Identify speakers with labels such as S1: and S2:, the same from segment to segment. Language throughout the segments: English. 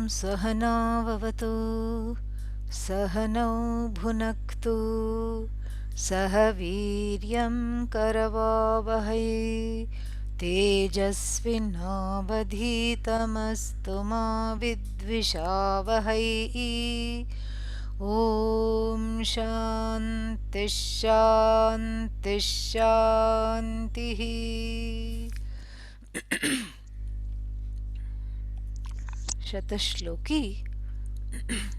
S1: सहना भवतु सहनौ भुनक्तु सह वीर्यं करवावहै तेजस्विनावधीतमस्तु मा विद्विषावहै। ॐ शान्ति शान्ति शान्तिः। Śataślokī.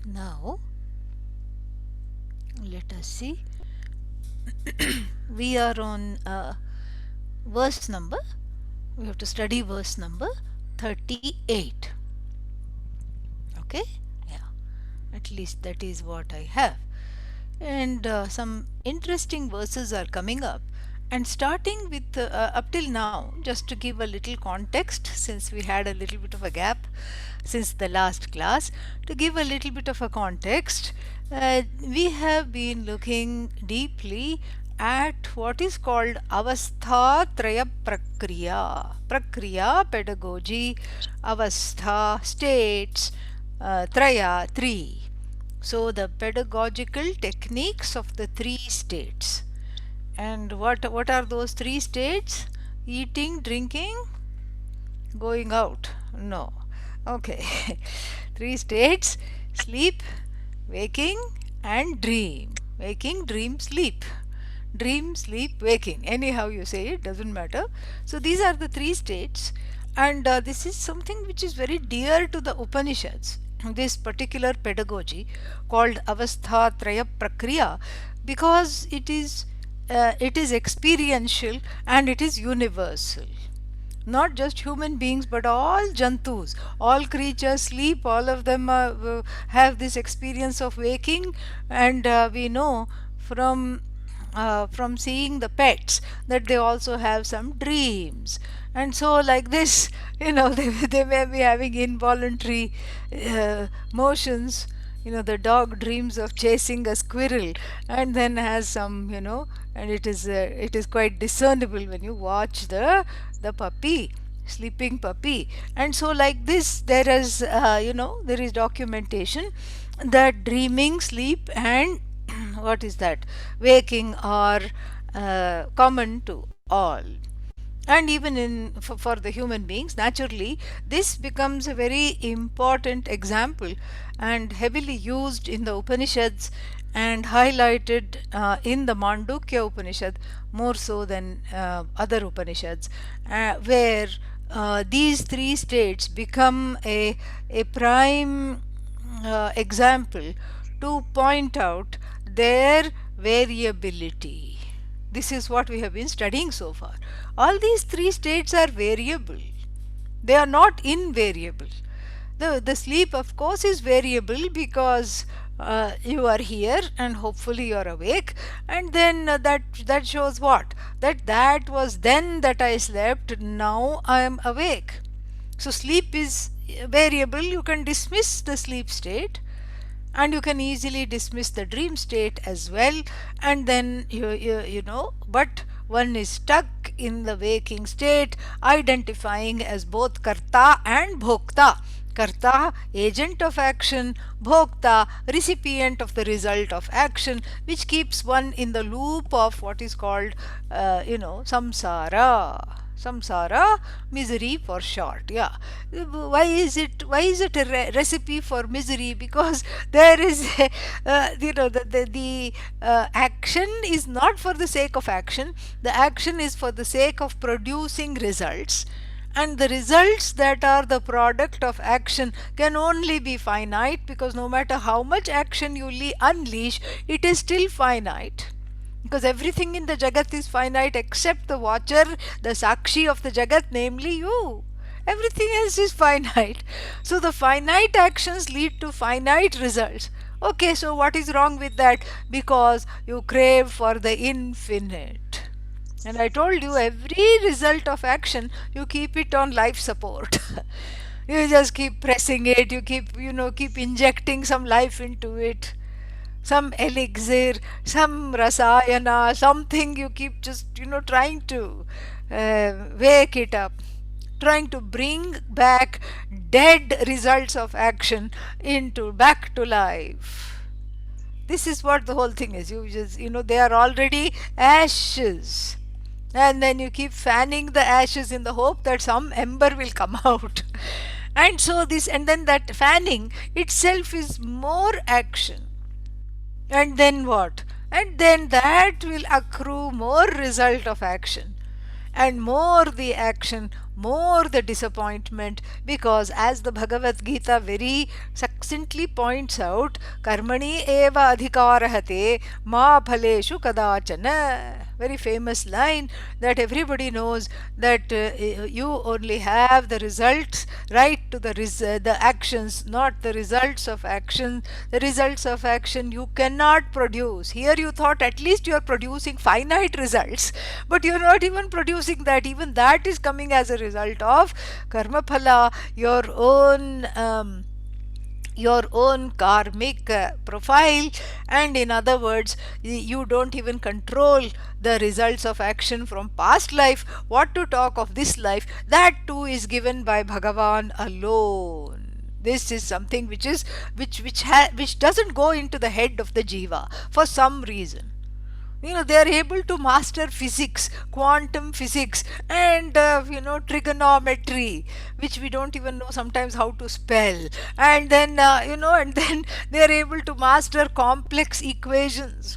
S1: Now let us see. We are on verse number, we have to study verse number 38. Okay, yeah, at least that is what I have. And some interesting verses are coming up, and starting with up till now, just to give a little context, since we had a little bit of a gap since the last class, to give a little bit of a context, we have been looking deeply at what is called avastha traya prakriya, pedagogy, avastha, states, traya, three. So the pedagogical techniques of the three states. And what are those three states? Eating, drinking, going out? No. Okay. Three states: sleep, waking, and dream. Waking, dream, sleep. Dream, sleep, waking. Anyhow you say it, doesn't matter. So these are the three states, and this is something which is very dear to the Upanishads. This particular pedagogy called avastha traya prakriya, because it is experiential and it is universal. Not just human beings, but all jantus, all creatures sleep, all of them have this experience of waking, and we know from seeing the pets that they also have some dreams. And so like this, they may be having involuntary motions. The dog dreams of chasing a squirrel and then has some, and it is quite discernible when you watch the puppy, sleeping puppy. And so like this, there is there is documentation that dreaming, sleep, and what is that, waking are common to all. And even for the human beings, naturally this becomes a very important example and heavily used in the Upanishads and highlighted in the Mandukya Upanishad more so than other Upanishads, where these three states become a prime example to point out their variability. This is what we have been studying so far. All these three states are variable. They are not invariable. The sleep, of course, is variable because you are here and hopefully you are awake, and then that shows what? That was then that I slept, now I am awake. So sleep is variable. You can dismiss the sleep state, and you can easily dismiss the dream state as well, and then but one is stuck in the waking state, identifying as both karta and bhokta. Karta, agent of action; bhokta, recipient of the result of action, which keeps one in the loop of what is called samsara, misery for short. Yeah. Why is it a recipe for misery? Because there is the action is not for the sake of action. The action is for the sake of producing results, and the results that are the product of action can only be finite, because no matter how much action you unleash, it is still finite. Because everything in the Jagat is finite except the watcher, the Sakshi of the Jagat, namely you. Everything else is finite. So the finite actions lead to finite results. Okay, so what is wrong with that? Because you crave for the infinite. And I told you, every result of action, you keep it on life support. You just keep pressing it, you keep injecting some life into it. Some elixir, some rasayana, something you keep just trying to wake it up. trying to bring back dead results of action into back to life. This is what the whole thing is. They are already ashes. And then you keep fanning the ashes in the hope that some ember will come out. And then that fanning itself is more action. And then what? And then that will accrue more result of action. And more the action, more the disappointment, because as the Bhagavad Gita very succinctly points out, karmani eva adhikarahate ma phaleshu kadachana. Very famous line that everybody knows, that you only have the results, right to the actions, not the results of action. The results of action you cannot produce. Here you thought at least you are producing finite results, but you are not even producing that. Even that is coming as a result of karma phala, your own karmic profile. And in other words, you don't even control the results of action from past life. What to talk of this life? That too is given by Bhagavan alone. This is something which doesn't go into the head of the jiva for some reason. They are able to master physics, quantum physics, and trigonometry, which we don't even know sometimes how to spell. And then and then they are able to master complex equations.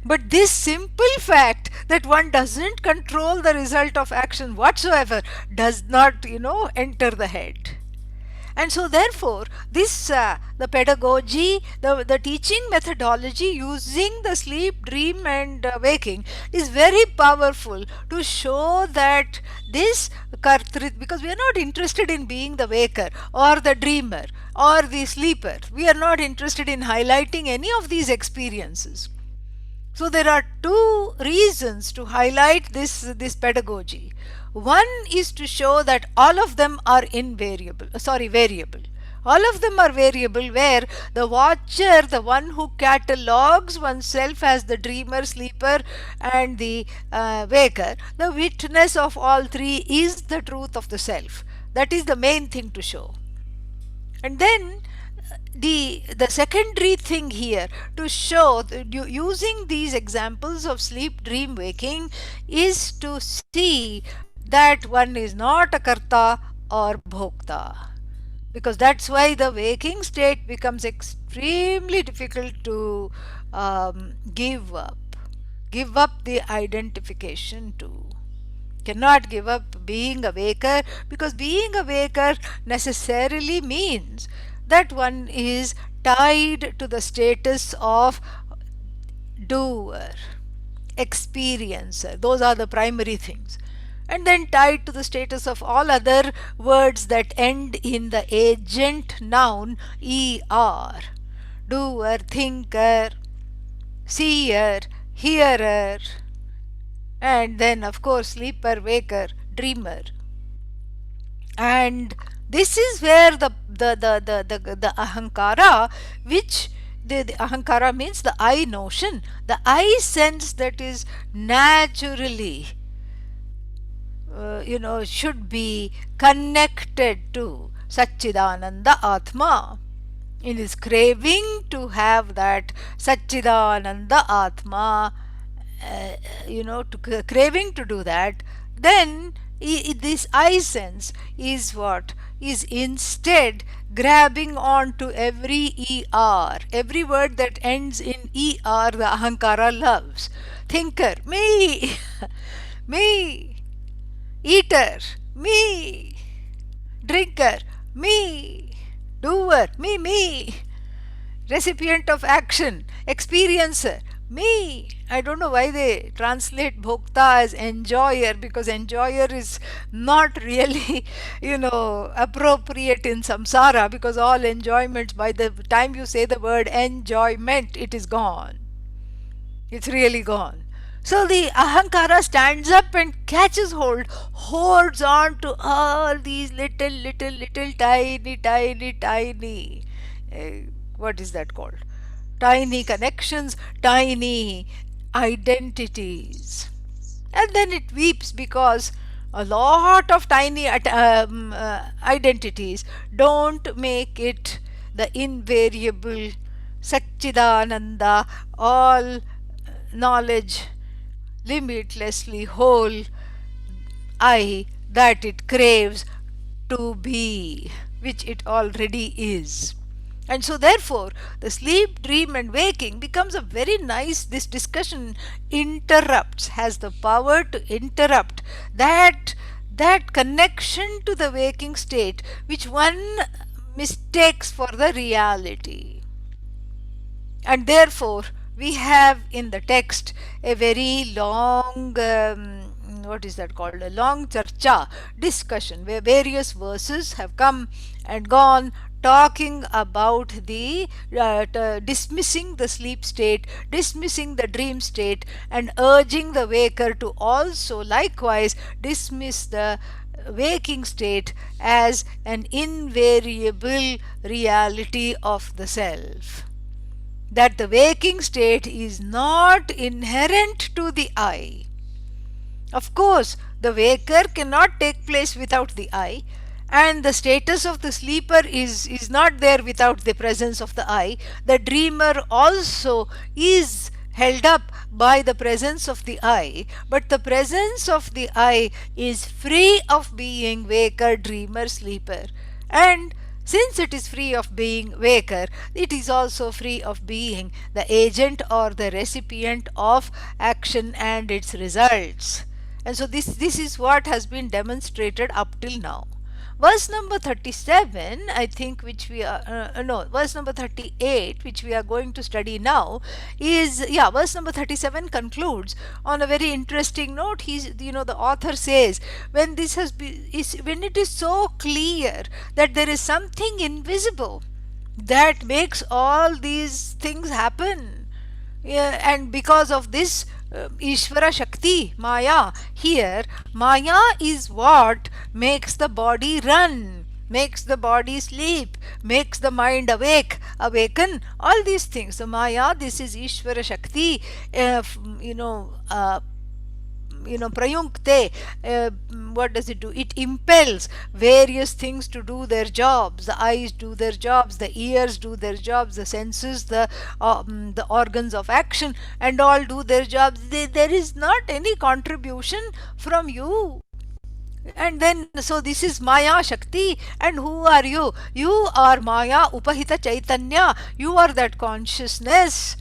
S1: But this simple fact that one doesn't control the result of action whatsoever does not enter the head. And so therefore this the pedagogy, the teaching methodology using the sleep, dream and waking is very powerful to show that this kartrit, because we are not interested in being the waker or the dreamer or the sleeper. We are not interested in highlighting any of these experiences. So there are two reasons to highlight this pedagogy. One is to show that all of them are variable. All of them are variable, where the watcher, the one who catalogues oneself as the dreamer, sleeper and the waker, the witness of all three is the truth of the self. That is the main thing to show. And then the secondary thing here to show, using these examples of sleep, dream, waking, is to see that one is not a karta or bhokta, because that's why the waking state becomes extremely difficult to give up the identification to. Cannot give up being a waker, because being a waker necessarily means that one is tied to the status of doer, experiencer. Those are the primary things. And then tied to the status of all other words that end in the agent noun er. Doer, thinker, seer, hearer, and then of course sleeper, waker, dreamer. And this is where the ahankara, which the ahankara means the I notion, the I sense that is naturally should be connected to Satchidananda Atma, in his craving to have that Satchidananda Atma, craving to do that, then this I sense is what is instead grabbing on to every er, every word that ends in er, the ahankara loves. Thinker, me, me. Eater, me. Drinker, me. Doer, me. Recipient of action, experiencer, me. I don't know why they translate bhokta as enjoyer, because enjoyer is not really appropriate in samsara, because all enjoyments, by the time you say the word enjoyment, it is gone. It's really gone. So the ahankara stands up and catches hold, holds on to all these little tiny, what is that called? Tiny connections, tiny identities. And then it weeps because A lot of tiny identities don't make it the invariable Satchidananda, all knowledge, limitlessly whole I that it craves to be, which it already is. And so therefore the sleep, dream and waking becomes a very nice, this discussion interrupts, has the power to interrupt that connection to the waking state which one mistakes for the reality. And therefore we have in the text a very long what is that called, a long charcha, discussion, where various verses have come and gone talking about the dismissing the sleep state, dismissing the dream state, and urging the waker to also likewise dismiss the waking state as an invariable reality of the self, that the waking state is not inherent to the I. Of course, the waker cannot take place without the I, and the status of the sleeper is not there without the presence of the I. The dreamer also is held up by the presence of the I, but the presence of the I is free of being waker, dreamer, sleeper. And since it is free of being waker, it is also free of being the agent or the recipient of action and its results. And so this is what has been demonstrated up till now. Verse number 37, I think, which we are, no, verse number 38, which we are going to study now, is, yeah, verse number 37 concludes on a very interesting note. The author says, when this has been, when it is so clear that there is something invisible that makes all these things happen, and because of this Ishvara Shakti, Maya, here, Maya is what makes the body run, makes the body sleep, makes the mind awaken, all these things. So Maya, this is Ishvara Shakti, prayunkte, what does it do? It impels various things to do their jobs. The eyes do their jobs, the ears do their jobs, the senses, the organs of action, and all do their jobs. There is not any contribution from you. And then, so this is Maya Shakti, and who are you? You are Maya Upahita Chaitanya. You are that consciousness.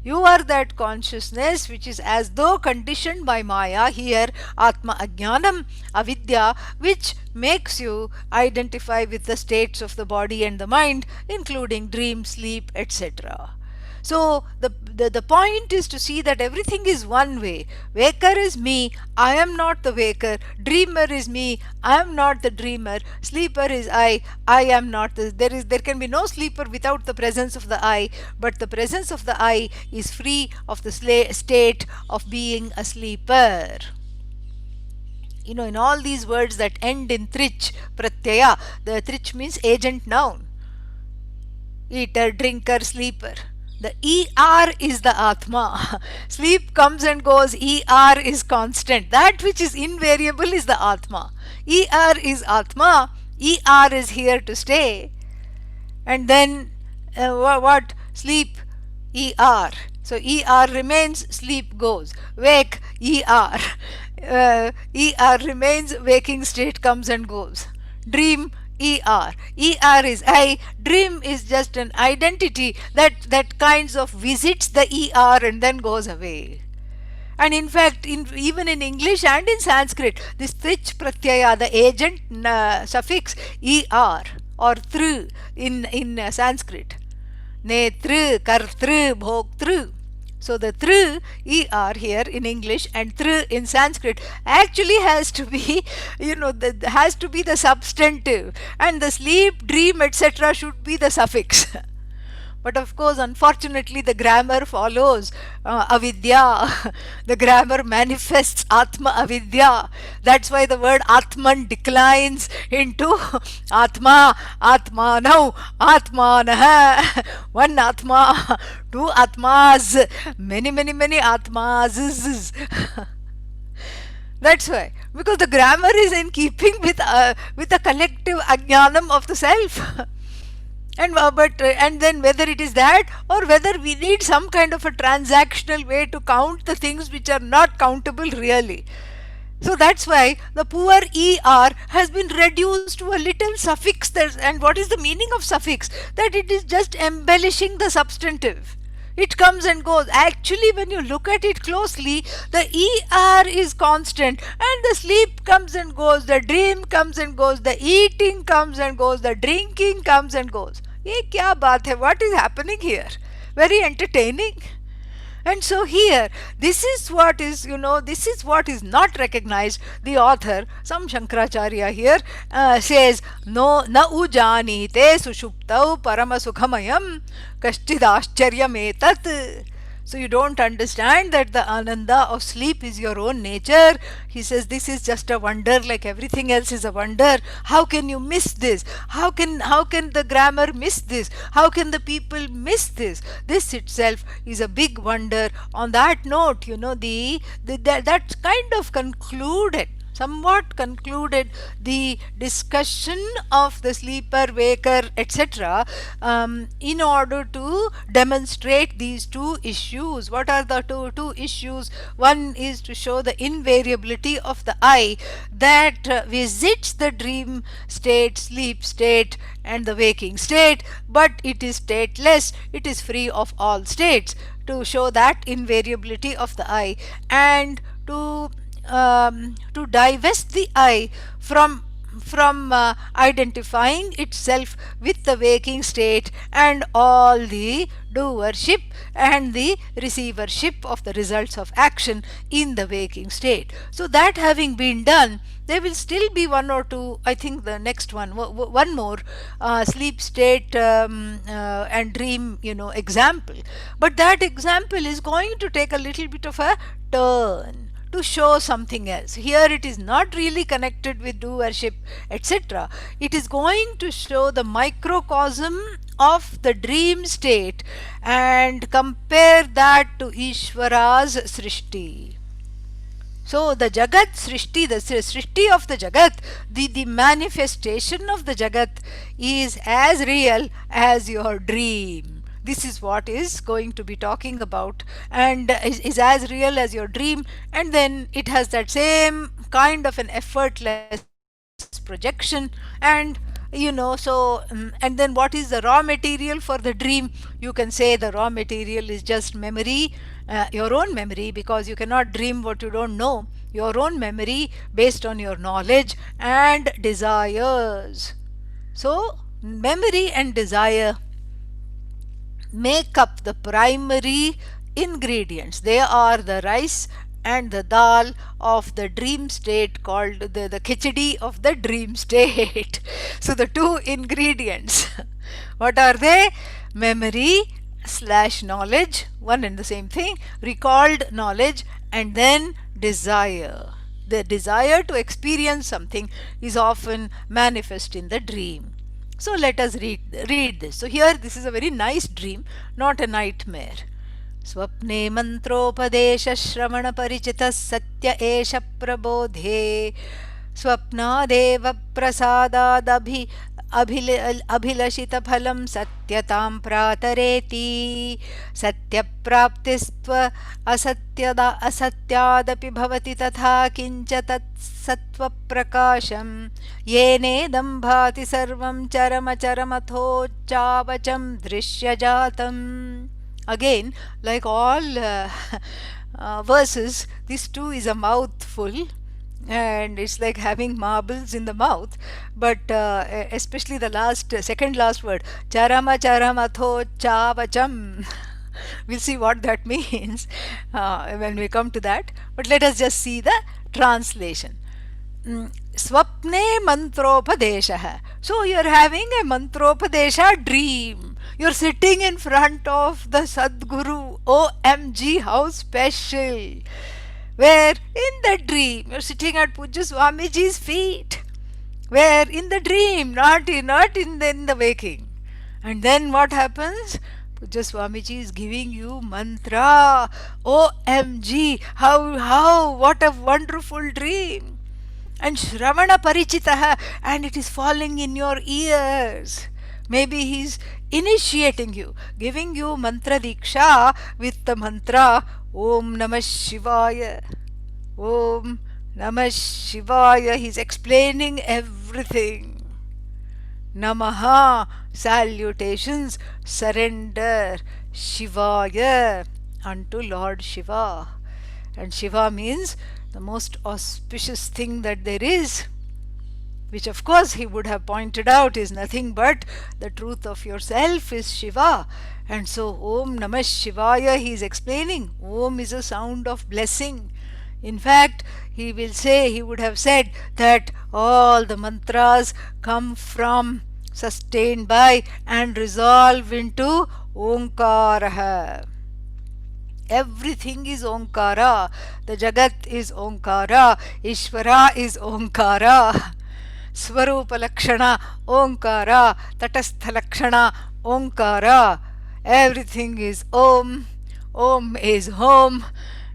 S1: You are that consciousness which is as though conditioned by Maya, here Atma Ajnanam, Avidya, which makes you identify with the states of the body and the mind, including dream, sleep, etc. So the point is to see that everything is one way. Waker is me, I am not the waker. Dreamer is me, I am not the dreamer. Sleeper is I am not the, there can be no sleeper without the presence of the I, but the presence of the I is free of the state of being a sleeper. In all these words that end in trich, pratyaya, the trich means agent noun. Eater, drinker, sleeper. The ER is the Atma. Sleep comes and goes, ER is constant. That which is invariable is the Atma. ER is Atma, ER is here to stay. And then what? Sleep, ER. So ER remains, sleep goes. Wake, ER. ER remains, waking state comes and goes. Dream, ER. ER is I. Dream is just an identity that kinds of visits the ER and then goes away. And in fact, even in English and in Sanskrit, this trich pratyaya, the agent suffix ER or tru in Sanskrit. Netru, kartru, bhoktru. So the tru, er here in English, and tru in Sanskrit actually has to be, has to be the substantive, and the sleep, dream, etc. should be the suffix. But of course, unfortunately, the grammar follows avidya. The grammar manifests atma avidya. That's why the word atman declines into atma, atmanau, atmanah. One atma, two atmas, many atmas. That's why, because the grammar is in keeping with the collective ajnanam of the self. And then whether it is that, or whether we need some kind of a transactional way to count the things which are not countable really. So that's why the poor er has been reduced to a little suffix. And what is the meaning of suffix? That it is just embellishing the substantive. It comes and goes. Actually, when you look at it closely, the er is constant, and the sleep comes and goes, the dream comes and goes, the eating comes and goes, the drinking comes and goes. Ye kya baat hai? What is happening here? Very entertaining. And so here, this is what is, this is what is not recognized. The author, some Shankaracharya here, says, no, na ujani te sushuptau paramasukhamayam kashchidascharya metat. So you don't understand that the ananda of sleep is your own nature. He says this is just a wonder, like everything else is a wonder. How can you miss this? How can the grammar miss this? How can the people miss this? This itself is a big wonder. On that note, that's kind of somewhat concluded the discussion of the sleeper, waker, etc. In order to demonstrate these two issues. What are the two issues? One is to show the invariability of the I that visits the dream state, sleep state, and the waking state, but it is stateless, it is free of all states. To show that invariability of the I, and to divest the I from identifying itself with the waking state and all the doership and the receivership of the results of action in the waking state. So that having been done, there will still be one or two, I think the next one more sleep state and dream example, but that example is going to take a little bit of a turn to show something else. Here it is not really connected with doership, etc. It is going to show the microcosm of the dream state and compare that to Ishvara's Srishti. So the Jagat Srishti, the Srishti of the Jagat, the manifestation of the Jagat is as real as your dream. This is what is going to be talking about, and is as real as your dream, and then it has that same kind of an effortless projection. And and then what is the raw material for the dream? You can say the raw material is just memory, your own memory, because you cannot dream what you don't know. Your own memory based on your knowledge and desires. So memory and desire make up the primary ingredients. They are the rice and the dal of the dream state, called the khichdi of the dream state. So the two ingredients, what are they? Memory / knowledge, one and the same thing, recalled knowledge, and then desire. The desire to experience something is often manifest in the dream. So let us read this. So here this is a very nice dream, not a nightmare. Svapne mantropadeśaḥ śravaṇaparicitaḥ satya esha prabodhe svapnādeva prasādādabhilaṣitaphalaṃ satyatāṃ prātareti satyaprāptistvasatyādapi bhavati tathā kinca tatsvaprakāśaṃ yenedaṃ bhāti sarvaṃ caramacaramathoccāvacaṃ dṛśyajātam. Again, like all verses, this too is a mouthful, and it's like having marbles in the mouth. But especially the second last word, caramacaramathoccāvacaṃ. We'll see what that means when we come to that. But let us just see the translation. Svapne mantropadeśaḥ. So you're having a mantropadesha dream. You're sitting in front of the Sadguru. OMG, how special. Where in the dream you're sitting at Pujya Swamiji's feet. Where in the dream, not in the waking. And then what happens? Puja Swamiji is giving you mantra. OMG, what a wonderful dream. And śravaṇaparicitaḥ, and it is falling in your ears. Maybe he's initiating you, giving you mantra diksha with the mantra Om Namah Shivaya. Om Namah Shivaya. He's explaining everything. Namaha, salutations, surrender. Shivaya, unto Lord Shiva. And Shiva means the most auspicious thing that there is, which of course he would have pointed out is nothing but the truth of yourself is Shiva. And so Om Namah Shivaya, he is explaining. Om is a sound of blessing. In fact, he would have said that all the mantras come from, sustained by, and resolve into Omkaraha. Everything is Omkara. The Jagat is Omkara. Ishvara is Omkara. Svarupa Lakshana Omkara. Tatastha Lakshana Omkara. Everything is Om. Om is home.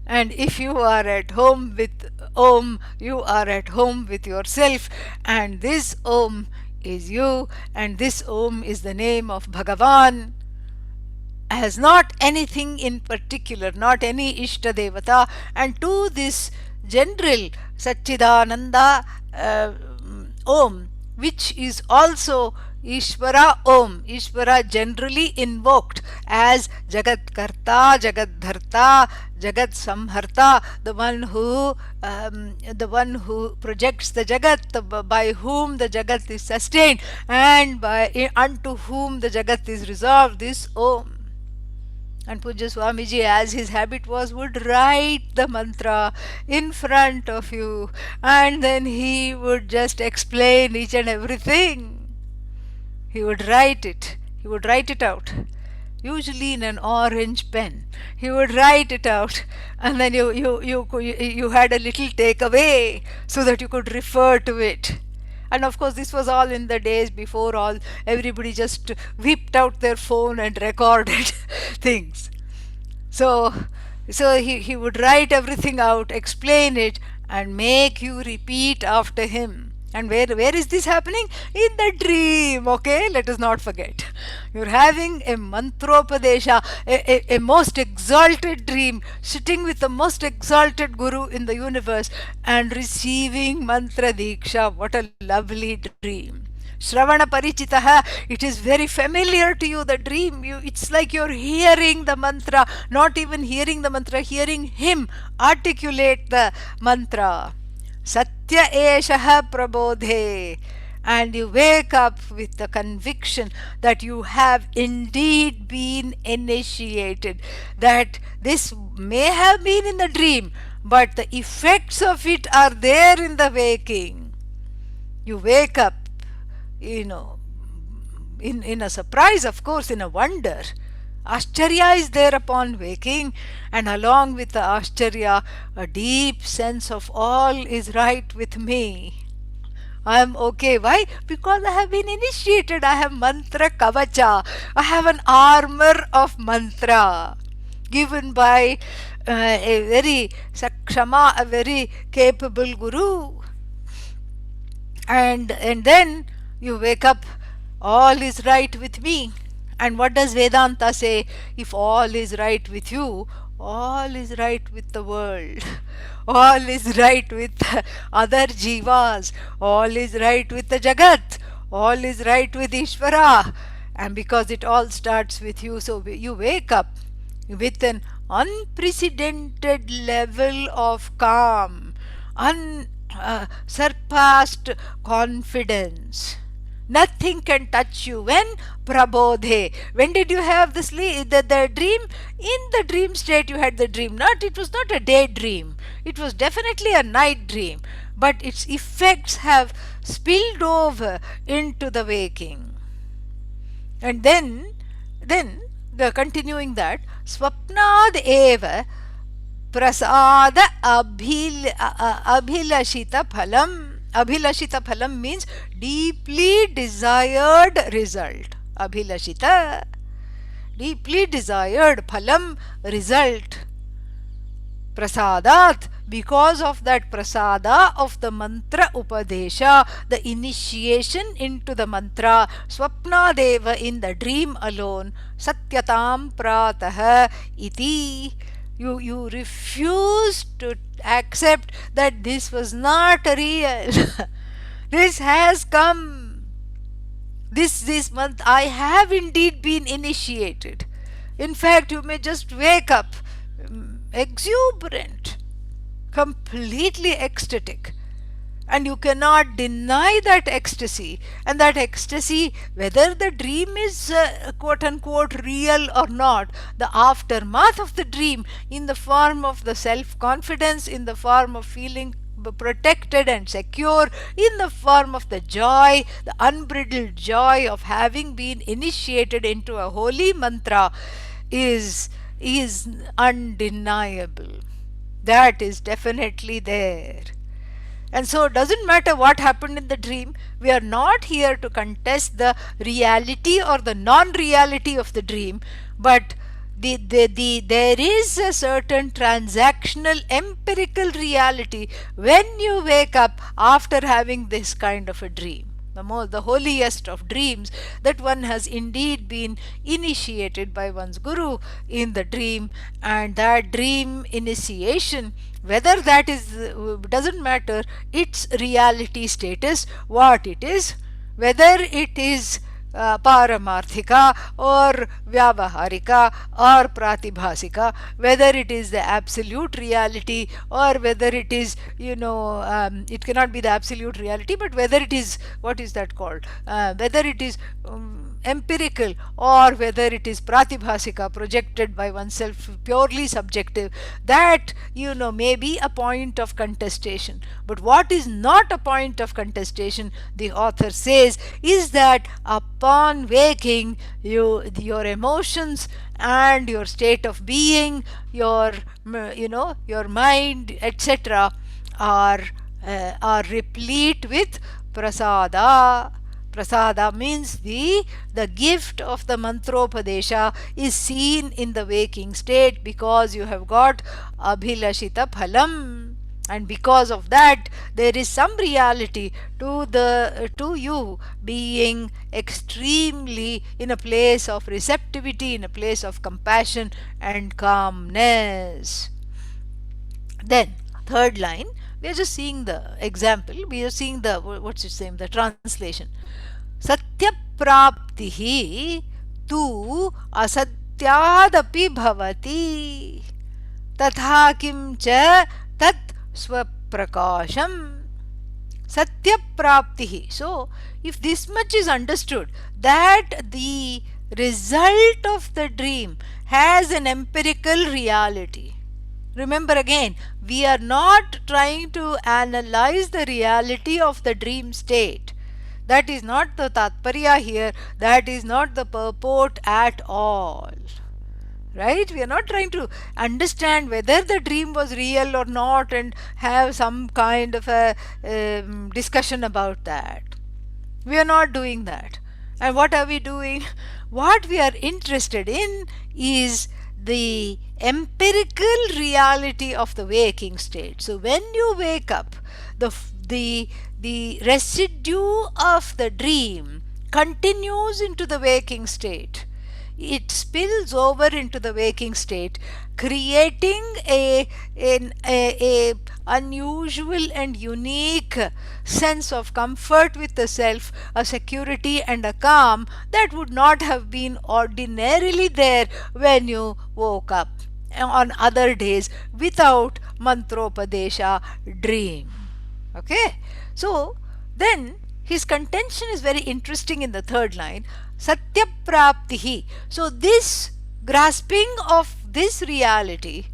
S1: And if you are at home with Om, you are at home with yourself. And this Om is you. And this Om is the name of Bhagavan. Has not anything in particular, not any Ishta Devata. And to this general Satchidananda Om, which is also Ishvara Om, Ishvara generally invoked as Jagat Karta, Jagat Dharta, Jagat Samharta, the one who projects the Jagat, by whom the Jagat is sustained, and unto whom the Jagat is resolved, this Om. And Puja Swamiji, as his habit was, would write the mantra in front of you, and then he would just explain each and everything. He would write it. He would write it out, usually in an orange pen. He would write it out, and then you had a little takeaway so that you could refer to it. And of course, this was all in the days before everybody just whipped out their phone and recorded things. So he would write everything out, explain it, and make you repeat after him. And where is this happening? In the dream, okay? Let us not forget. You're having a mantropadeśaḥ, a most exalted dream, sitting with the most exalted Guru in the universe and receiving mantra diksha. What a lovely dream. śravaṇaparicitaḥ, it is very familiar to you, the dream. It's like you're hearing the mantra, not even hearing the mantra, hearing him articulate the mantra. Satya eshaḥ prabodhe. And you wake up with the conviction that you have indeed been initiated, that this may have been in the dream, but the effects of it are there in the waking. You wake up, in a surprise, of course, in a wonder. Ashcharya is there upon waking, and along with the Ashcharya, a deep sense of all is right with me. I am okay. Why? Because I have been initiated. I have mantra kavacha. I have an armor of mantra given by a very sakshama, a very capable guru. And then you wake up, all is right with me. And what does Vedanta say? If all is right with you, all is right with the world. All is right with other jivas. All is right with the Jagat. All is right with Ishvara. And because it all starts with you, so you wake up with an unprecedented level of calm, unsurpassed confidence. Nothing can touch you. When? Prabodhe. When did you have the dream? In the dream state you had the dream. It was not a daydream. It was definitely a night dream. But its effects have spilled over into the waking. And then continuing that, svapnādeva prasādādabhilaṣitaphalaṃ. Abhilaṣitaphalam means deeply desired result. Abhilaṣita, deeply desired phalam, result. Prasadat, because of that prasada of the mantra upadesha, the initiation into the mantra, svapnādeva, in the dream alone, satyatāṃ prātareti iti. You refuse to accept that this was not real. This has come. This month I have indeed been initiated. In fact, you may just wake up exuberant, completely ecstatic, and you cannot deny that ecstasy. And that ecstasy, whether the dream is quote unquote real or not, the aftermath of the dream in the form of the self-confidence, in the form of feeling protected and secure, in the form of the joy, the unbridled joy of having been initiated into a holy mantra, is undeniable. That is definitely there. And so it doesn't matter what happened in the dream. We are not here to contest the reality or the non-reality of the dream, but there is a certain transactional empirical reality when you wake up after having this kind of a dream. The holiest of dreams, that one has indeed been initiated by one's guru in the dream, and that dream initiation, whether that is, doesn't matter its reality status, what it is, whether it is paramarthika or vyavaharika or pratibhasika, whether it is the absolute reality or whether it is, it cannot be the absolute reality, but whether it is, what is that called, whether it is empirical or whether it is pratibhasika, projected by oneself, purely subjective, that may be a point of contestation. But what is not a point of contestation, the author says, is that upon waking, your emotions and your state of being, your mind, etc., are replete with prasada. Prasada means the gift of the mantropadesha is seen in the waking state, because you have got abhilaṣitaphalaṃ, and because of that there is some reality to you being extremely in a place of receptivity, in a place of compassion and calmness. Then third line, we are just seeing the example, we are seeing the, what's its name, the translation. Satyaprāptih tu asatyādapi bhavati tathā kim ca tatsvaprakāśaṃ. Satyaprāptih. So if this much is understood, that the result of the dream has an empirical reality. Remember again, we are not trying to analyze the reality of the dream state. That is not the tatparya here. That is not the purport at all. Right? We are not trying to understand whether the dream was real or not and have some kind of a discussion about that. We are not doing that. And what are we doing? What we are interested in is the empirical reality of the waking state. So when you wake up, the residue of the dream continues into the waking state. It spills over into the waking state, creating an unusual and unique sense of comfort with the self, a security and a calm that would not have been ordinarily there when you woke up on other days without mantropadesha dream. Okay, so then his contention is very interesting in the third line, satyaprāptih. So this grasping of this reality,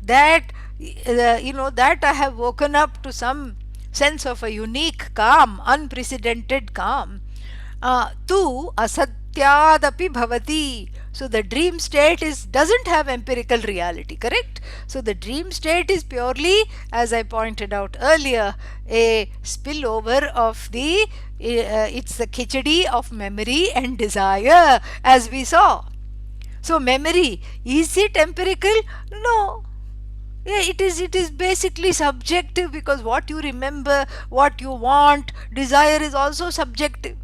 S1: that that I have woken up to some sense of a unique calm, unprecedented calm, tu asatyādapi bhavati. So the dream state doesn't have empirical reality, correct? So the dream state is purely, as I pointed out earlier, a spillover of it's the khichdi of memory and desire, as we saw. So memory, is it empirical? No. Yeah, it is basically subjective, because what you remember, what you want, desire is also subjective.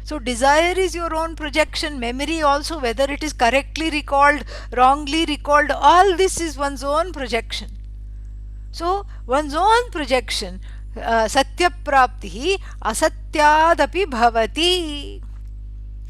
S1: So desire is your own projection, memory also, whether it is correctly recalled, wrongly recalled, all this is one's own projection. So one's own projection, satyaprāptih asatyādapi bhavati.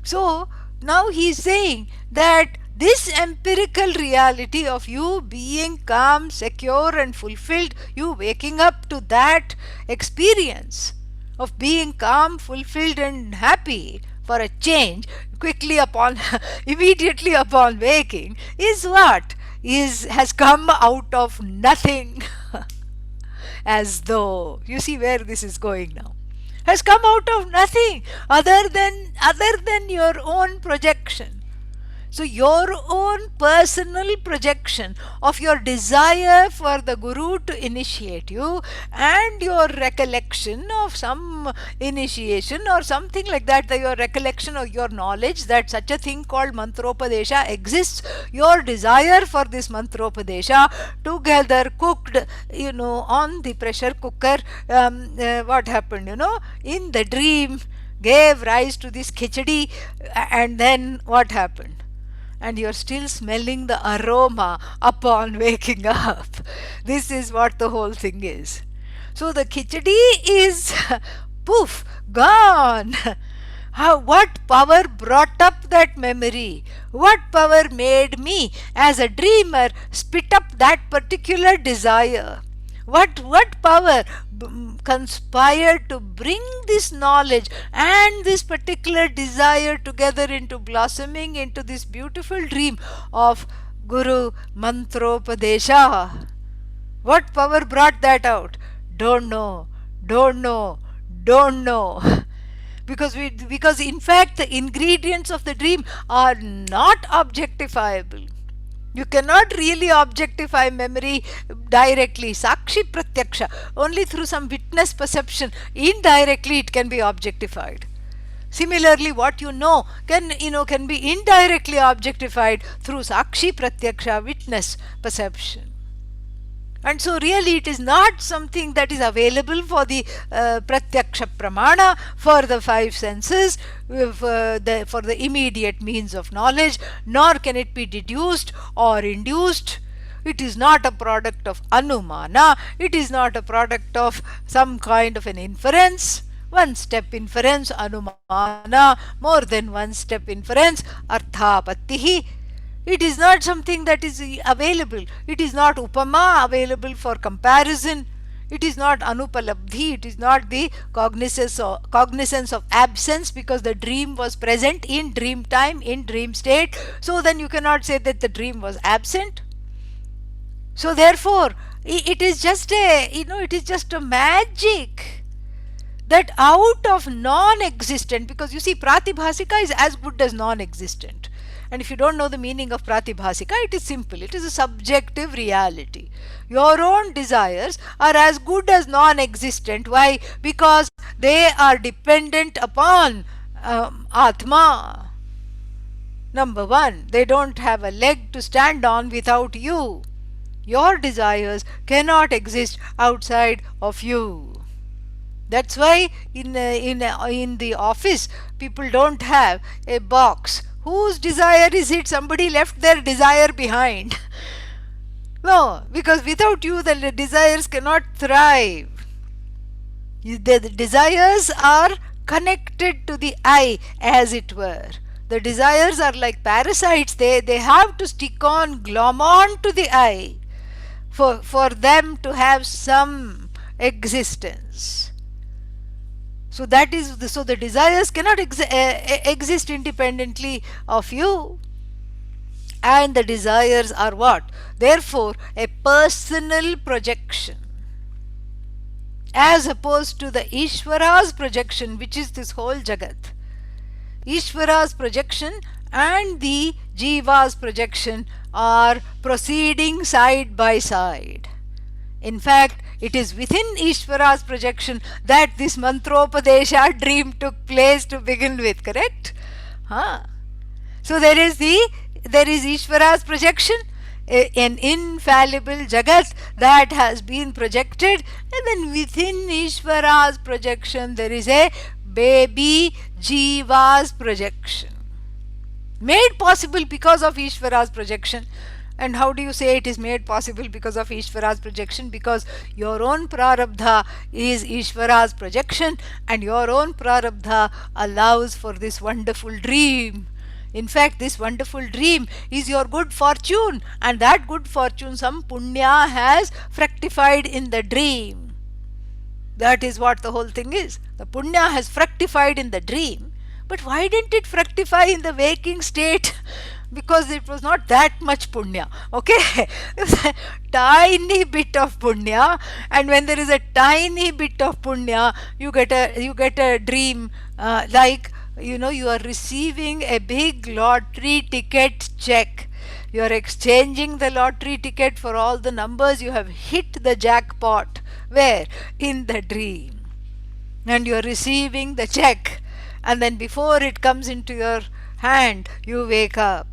S1: So now he is saying that this empirical reality of you being calm, secure and fulfilled, you waking up to that experience of being calm, fulfilled and happy for a change, quickly upon immediately upon waking, is what has come out of nothing. As though, you see where this is going now, has come out of nothing other than your own projection. So your own personal projection of your desire for the Guru to initiate you, and your recollection of some initiation or something like that, your recollection or your knowledge that such a thing called mantropadeśaḥ exists, your desire for this mantropadeśaḥ, together cooked, on the pressure cooker, what happened, in the dream, gave rise to this khichdi, and then what happened? And you're still smelling the aroma upon waking up. This is what the whole thing is. So the khichdi is poof, gone. What power brought up that memory? What power made me as a dreamer spit up that particular desire? What power conspired to bring this knowledge and this particular desire together into blossoming into this beautiful dream of Guru Mantropadeśaḥ? What power brought that out? Don't know. Because in fact the ingredients of the dream are not objectifiable. You cannot really objectify memory directly. Sakshi pratyaksha. Only through some witness perception, indirectly it can be objectified. Similarly, what you know can be indirectly objectified through sakshi pratyaksha, witness perception. And so really it is not something that is available for the pratyaksha pramana, for the five senses, for the immediate means of knowledge, nor can it be deduced or induced. It is not a product of anumana, it is not a product of some kind of an inference. One step inference, anumana, more than one step inference, arthapattihi. It is not something that is available. It is not upama, available for comparison. It is not anupalabdhi. It is not the cognizance of absence, because the dream was present in dream time, in dream state. So then you cannot say that the dream was absent. So therefore, it is just a magic that out of non-existent, because you see pratibhasika is as good as non-existent. And if you don't know the meaning of pratibhasika, it is simple. It is a subjective reality. Your own desires are as good as non-existent. Why? Because they are dependent upon Atma. Number one, they don't have a leg to stand on without you. Your desires cannot exist outside of you. That's why in the office, people don't have a box. Whose desire is it? Somebody left their desire behind. No, because without you the desires cannot thrive. The desires are connected to the I, as it were. The desires are like parasites. They have to stick on, glom on to the I for them to have some existence. So the desires cannot exist independently of you. And the desires are what? Therefore, a personal projection, as opposed to the Ishvara's projection, which is this whole Jagat. Ishvara's projection and the Jiva's projection are proceeding side by side. In fact, it is within Ishvara's projection that this mantropadeśaḥ dream took place to begin with, correct? So there is the there is Ishvara's projection, an infallible Jagat that has been projected, and then within Ishvara's projection there is a baby Jiva's projection, made possible because of Ishvara's projection. And how do you say it is made possible because of Ishvara's projection? Because your own prarabdha is Ishvara's projection, and your own prarabdha allows for this wonderful dream. In fact, this wonderful dream is your good fortune, and that good fortune, some punya has fructified in the dream. That is what the whole thing is. The punya has fructified in the dream. But why didn't it fructify in the waking state? Because it was not that much punya. Okay, it's a tiny bit of punya, and when there is a tiny bit of punya, you get a dream like, you are receiving a big lottery ticket check. You are exchanging the lottery ticket for all the numbers. You have hit the jackpot. Where? In the dream. And you are receiving the check, and then before it comes into your hand, you wake up.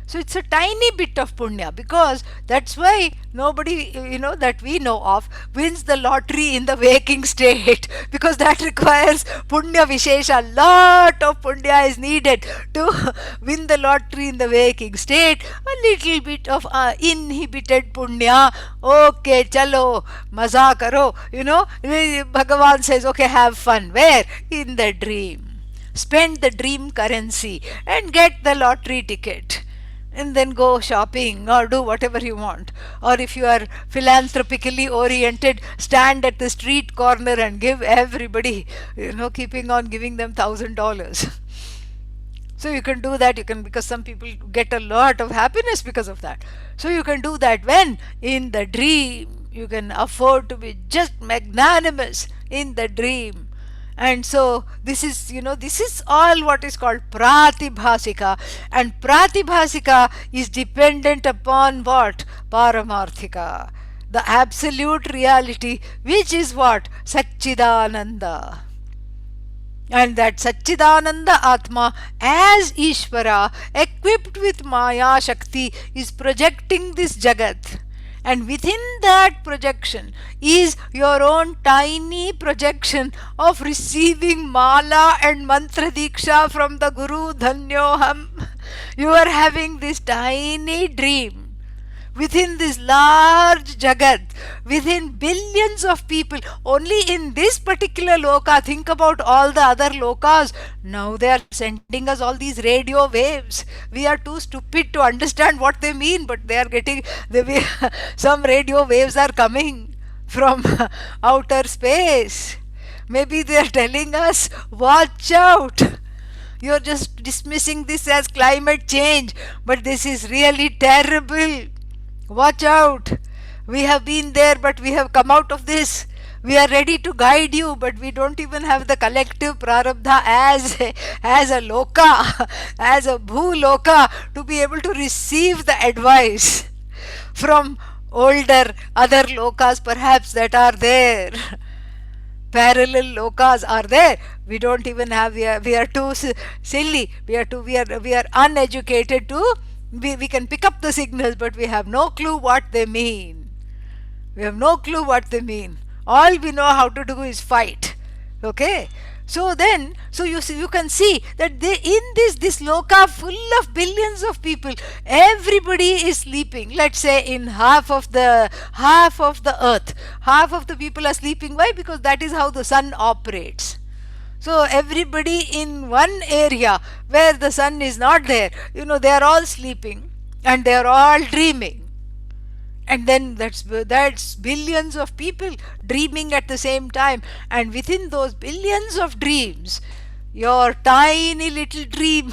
S1: So it's a tiny bit of punya, because that's why nobody, that we know of, wins the lottery in the waking state, because that requires punya vishesha. A lot of punya is needed to win the lottery in the waking state. A little bit of inhibited punya. Okay, chalo, maza karo. Bhagavan says, okay, have fun. Where? In the dream. Spend the dream currency and get the lottery ticket, and then go shopping or do whatever you want. Or if you are philanthropically oriented, stand at the street corner and give everybody, keeping on giving them $1,000. So you can do that, because some people get a lot of happiness because of that. So you can do that when? In the dream. You can afford to be just magnanimous in the dream. And so this is all what is called pratibhasika, and pratibhasika is dependent upon what? Paramarthika, the absolute reality, which is what? Satchidananda. And that Satchidananda Atma, as Ishvara, equipped with Maya Shakti, is projecting this Jagat. And within that projection is your own tiny projection of receiving mala and mantra diksha from the Guru. Dhanyoham. You are having this tiny dream within this large Jagat, within billions of people, only in this particular loka. Think about all the other lokas. Now they are sending us all these radio waves. We are too stupid to understand what they mean, but they are getting, some radio waves are coming from outer space. Maybe they are telling us, watch out. You are just dismissing this as climate change, but this is really terrible. Watch out. We have been there, but we have come out of this. We are ready to guide you, but we don't even have the collective prarabdha as a loka, as a bhu-loka, to be able to receive the advice from older other lokas perhaps that are there. Parallel lokas are there. We don't even have, we are too silly, we are uneducated to, we can pick up the signals, but we have no clue what they mean. We have no clue what they mean. All we know how to do is fight. Okay? So you can see that in this loka full of billions of people, everybody is sleeping. Let's say in half of the earth, half of the people are sleeping. Why? Because that is how the sun operates. So everybody in one area where the sun is not there, they are all sleeping and they are all dreaming. And then that's billions of people dreaming at the same time. And within those billions of dreams, your tiny little dream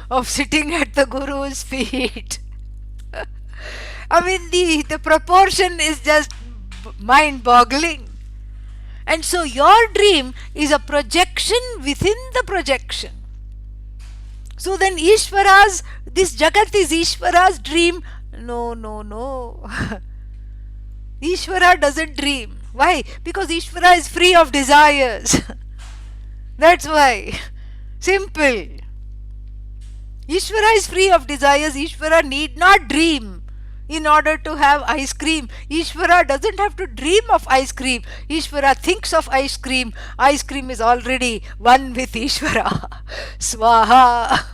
S1: of sitting at the Guru's feet. I mean, the proportion is just mind-boggling. And so your dream is a projection within the projection. So then this Jagat is Ishvara's dream. No. Ishvara doesn't dream. Why? Because Ishvara is free of desires. That's why. Simple. Ishvara is free of desires. Ishvara need not dream in order to have ice cream. Ishvara doesn't have to dream of ice cream. Ishvara thinks of ice cream. Ice cream is already one with Ishvara. Swaha.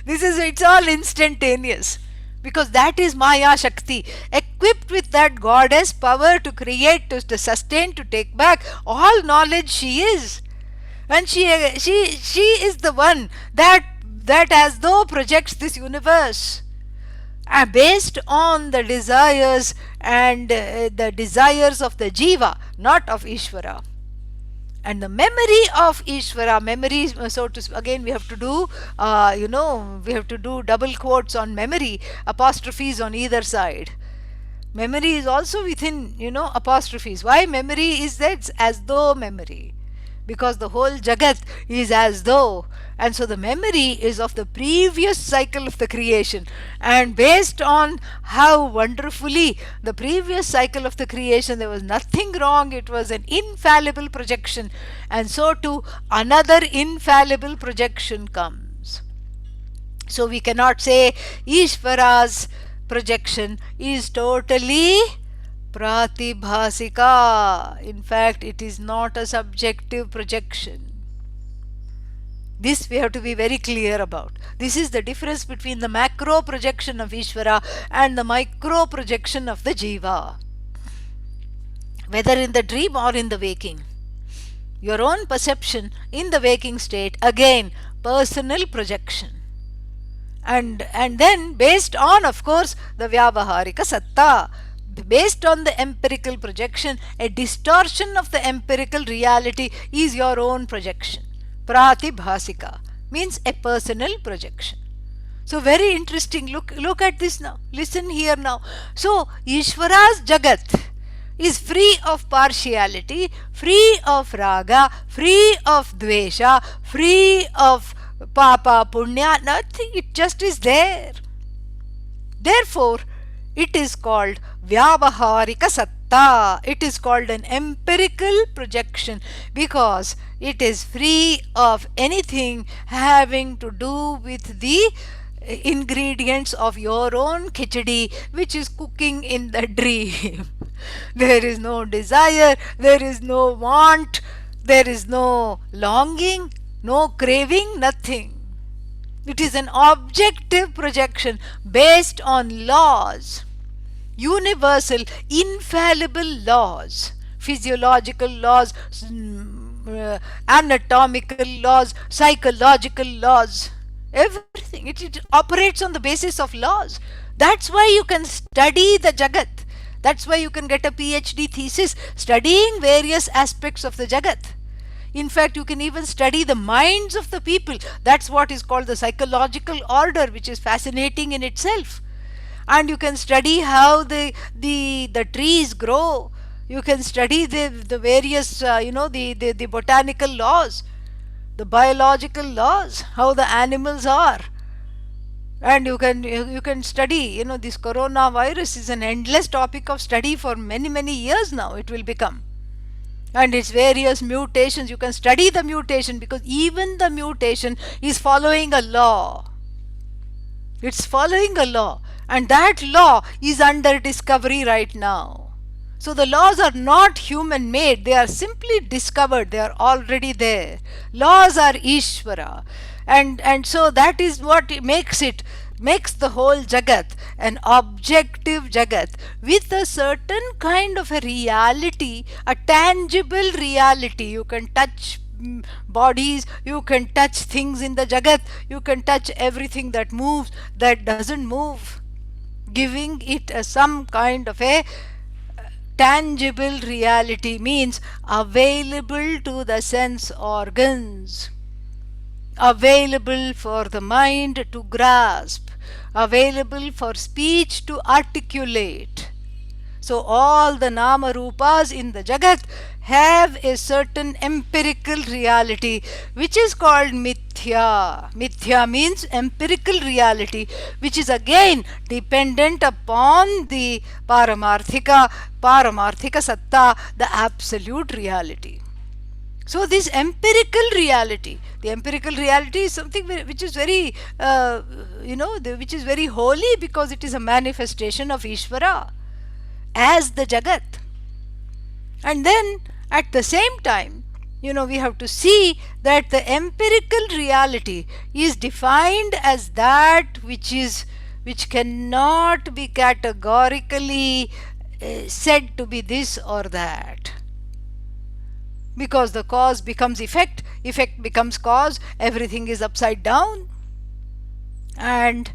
S1: It's all instantaneous. Because that is Maya Shakti. Equipped with that goddess power to create, to sustain, to take back all knowledge, she is. And she is the one that as though projects this universe based on the desires and the desires of the jiva, not of Ishvara. And the memory of Ishvara, memory, so to again we have to do, we have to do double quotes on memory, apostrophes on either side. Memory is also within, apostrophes. Why memory is that? It's as though memory. Because the whole Jagat is as though. And so the memory is of the previous cycle of the creation. And based on how wonderfully the previous cycle of the creation, there was nothing wrong, it was an infallible projection. And so too, another infallible projection comes. So we cannot say Ishvara's projection is totally pratibhasika. In fact, it is not a subjective projection. This we have to be very clear about. This is the difference between the macro projection of Ishvara and the micro projection of the jiva. Whether in the dream or in the waking. Your own perception in the waking state, again, personal projection. And then based on, of course, the vyavaharika satta, based on the empirical projection, a distortion of the empirical reality is your own projection. Pratibhasika means a personal projection. So very interesting. Look at this now. Listen here now. So Ishvara's Jagat is free of partiality, free of raga, free of dvesha, free of papa, punya, nothing. It just is there. Therefore, it is called vyavaharika satta. It is called an empirical projection because it is free of anything having to do with the ingredients of your own khichdi, which is cooking in the dream. There is no desire, there is no want, there is no longing, no craving, nothing. It is an objective projection based on laws, universal, infallible laws, physiological laws, anatomical laws, psychological laws, everything. It operates on the basis of laws. That's why you can study the Jagat. That's why you can get a PhD thesis studying various aspects of the Jagat. In fact, you can even study the minds of the people. That's what is called the psychological order, which is fascinating in itself. And you can study how the trees grow. You can study the various, the botanical laws, the biological laws, how the animals are. And you can study, this coronavirus is an endless topic of study for many, many years now it will become. And its various mutations, you can study the mutation because even the mutation is following a law. It's following a law, and that law is under discovery right now. So the laws are not human made, they are simply discovered, they are already there. Laws are Ishvara, and so that is what makes the whole Jagat an objective Jagat with a certain kind of a reality, a tangible reality. You can touch bodies, you can touch things in the Jagat, you can touch everything that moves, that doesn't move, giving it some kind of a tangible reality, means available to the sense organs, available for the mind to grasp, available for speech to articulate. So all the nama rupas in the Jagat have a certain empirical reality which is called mithya. Mithya means empirical reality, which is again dependent upon the paramarthika satta, the absolute reality. So this empirical reality, the empirical reality is something which is very, which is very holy, because it is a manifestation of Ishvara as the Jagat. And then at the same time, we have to see that the empirical reality is defined as that which cannot be categorically said to be this or that. Because the cause becomes effect, effect becomes cause, everything is upside down. And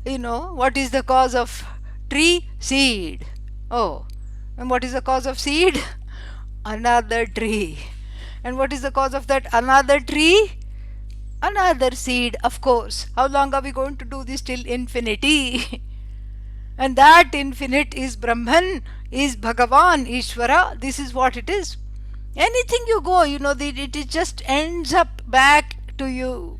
S1: what is the cause of tree? Seed. Oh, and what is the cause of seed? Another tree. And what is the cause of that another tree? Another seed, of course. How long are we going to do this? Till infinity? And that infinite is Brahman, is Bhagavan, Ishvara. This is what it is. Anything you go, it just ends up back to you.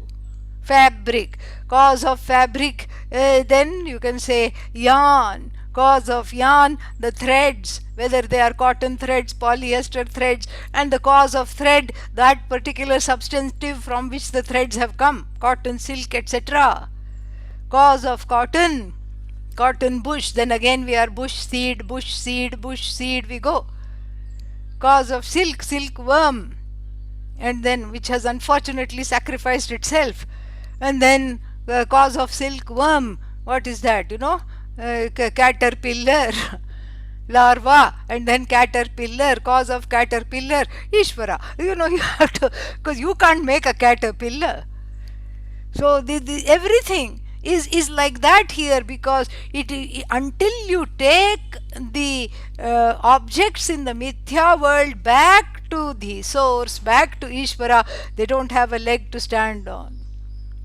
S1: Fabric, cause of fabric, then you can say yarn, cause of yarn, the threads, whether they are cotton threads, polyester threads, and the cause of thread, that particular substantive from which the threads have come, cotton, silk, etc. Cause of cotton, cotton bush, then again we are bush seed, we go. Cause of silk, silkworm, and then which has unfortunately sacrificed itself. And then the cause of silkworm, what is that? Caterpillar, larva, and then caterpillar, cause of caterpillar, Ishvara. You have to, because you can't make a caterpillar. So everything is like that here, because until you take the objects in the mithya world back to the source, back to Ishvara, they don't have a leg to stand on.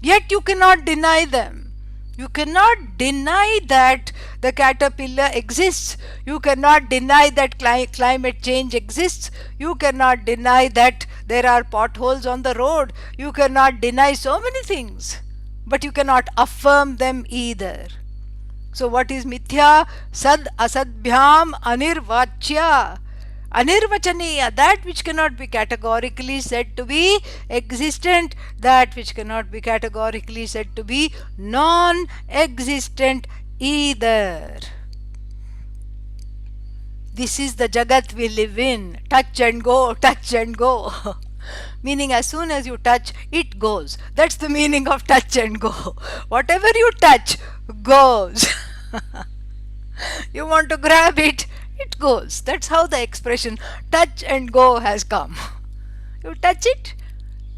S1: Yet you cannot deny them. You cannot deny that the caterpillar exists. You cannot deny that climate change exists. You cannot deny that there are potholes on the road. You cannot deny so many things. But you cannot affirm them either. So what is mithya? Sad asadbhyam anirvachya. Anirvachaniya, that which cannot be categorically said to be existent, that which cannot be categorically said to be non-existent either. This is the Jagat we live in. Touch and go, touch and go. Meaning as soon as you touch, it goes. That's the meaning of touch and go. Whatever you touch, goes. You want to grab it, it goes. That's how the expression touch and go has come. You touch it,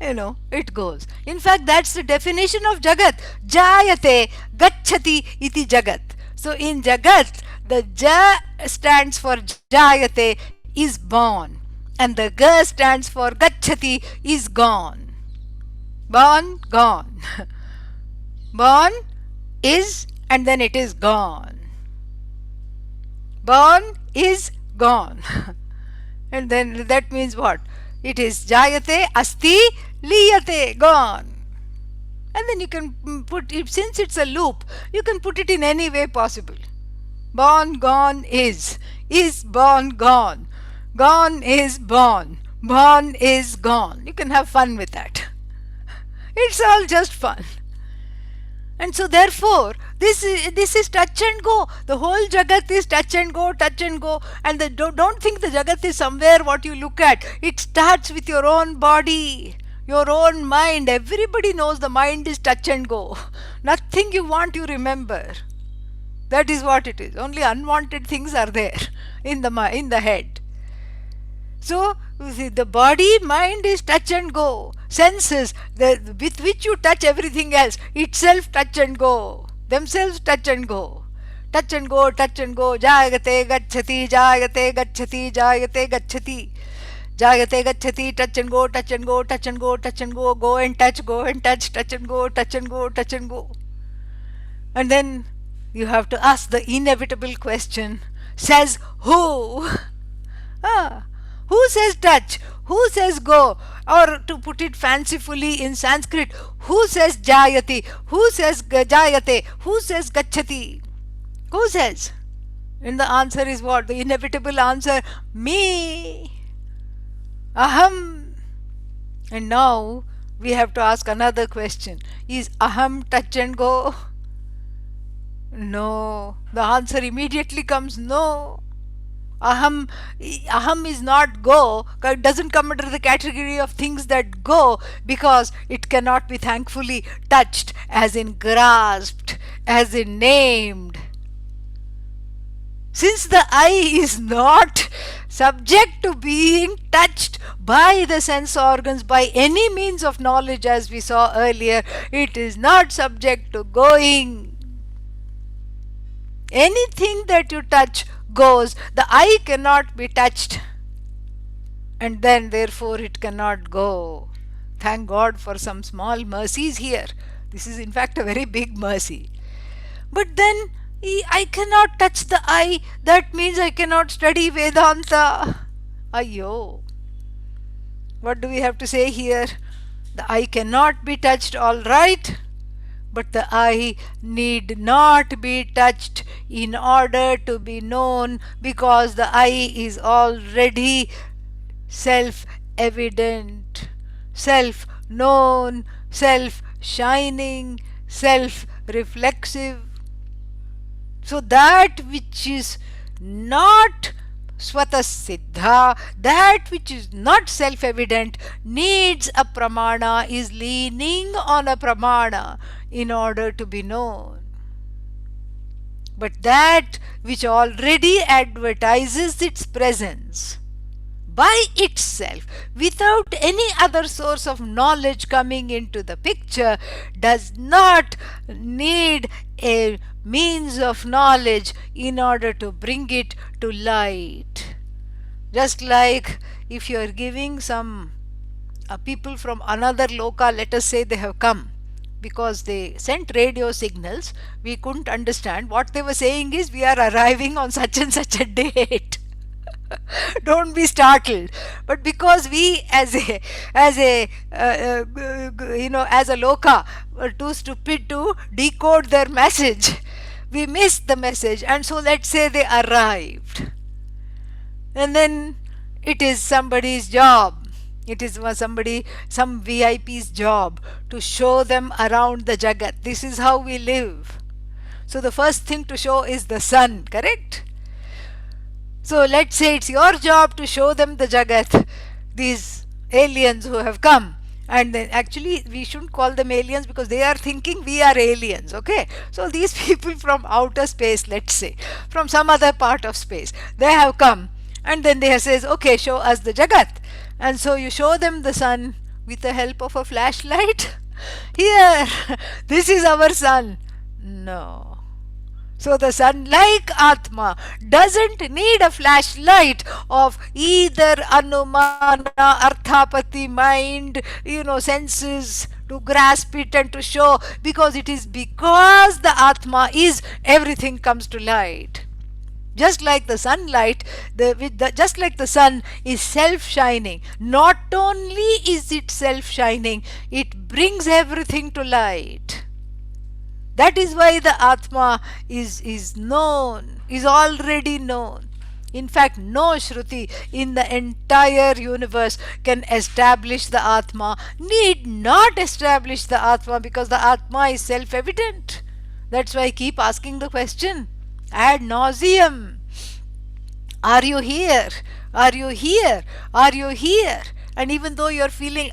S1: it goes. In fact, that's the definition of Jagat. Jayate gacchati iti Jagat. So in Jagat, the Ja stands for Jayate, is born. And the Ga stands for gacchati, is gone. Born, gone. Born is, and then it is gone. Born is gone. And then that means what? It is jayate, asti, liyate, gone. And then you can put it, since it's a loop, you can put it in any way possible. Born, gone, is born, gone. Gone is born. Born is gone. You can have fun with that. It's all just fun. And so therefore, this is touch and go. The whole Jagat is touch and go, and don't think the Jagat is somewhere what you look at. It starts with your own body, your own mind. Everybody knows the mind is touch and go. Nothing you want you remember. That is what it is. Only unwanted things are there in the head. So the body, mind is touch and go. Senses, with which you touch everything else, itself touch and go. Themselves touch and go. Touch and go, touch and go. Jayate gacchati, jayate gacchati, jayate gacchati. Jayate gacchati, touch and go, touch and go, touch and go, touch and go. Go and touch, touch and go, touch and go, touch and go. And then you have to ask the inevitable question, says who? Who says touch? Who says go? Or to put it fancifully in Sanskrit, who says jayati? Who says jayate? Who says gacchati? Who says? And the answer is what? The inevitable answer, me. Aham. And now we have to ask another question. Is aham touch and go? No. The answer immediately comes no. Aham, aham is not go, doesn't come under the category of things that go, because it cannot be thankfully touched, as in grasped, as in named. Since the I is not subject to being touched by the sense organs by any means of knowledge, as we saw earlier, it is not subject to going. Anything that you touch goes. The I cannot be touched, and then therefore it cannot go. Thank God for some small mercies here. This is in fact a very big mercy. But then I cannot touch the I. That means I cannot study Vedanta. Ayyo. What do we have to say here? The I cannot be touched, all right. But the I need not be touched in order to be known, because the I is already self-evident, self-known, self-shining, self-reflexive. So that which is not swatasiddha, that which is not self-evident, needs a pramana, is leaning on a pramana in order to be known. But that which already advertises its presence by itself, without any other source of knowledge coming into the picture, does not need a means of knowledge in order to bring it to light. Just like if you are giving some people from another loka, let us say they have come because they sent radio signals, we couldn't understand. What they were saying is, we are arriving on such and such a date. Don't be startled. But because we as a loka were too stupid to decode their message, we missed the message, and so let's say they arrived, and then it is somebody's job, it is some VIP's job to show them around the jagat. This is how we live. So the first thing to show is the sun, correct? So let's say it's your job to show them the jagat, these aliens who have come. And then actually we shouldn't call them aliens, because they are thinking we are aliens, okay? So these people from outer space, let's say, from some other part of space, they have come, and then they says, okay, show us the jagat. And so you show them the sun with the help of a flashlight. Here, this is our sun. No. So the sun, like Atma, doesn't need a flashlight of either Anumana, Arthapati, mind, senses to grasp it and to show, because it is because the Atma is, everything comes to light. Just like the sunlight, just like the sun is self-shining, not only is it self-shining, it brings everything to light. That is why the Atma is known, is already known. In fact, no Shruti in the entire universe can establish the Atma, need not establish the Atma, because the Atma is self-evident. That's why I keep asking the question ad nauseum. Are you here? Are you here? Are you here? And even though you're feeling,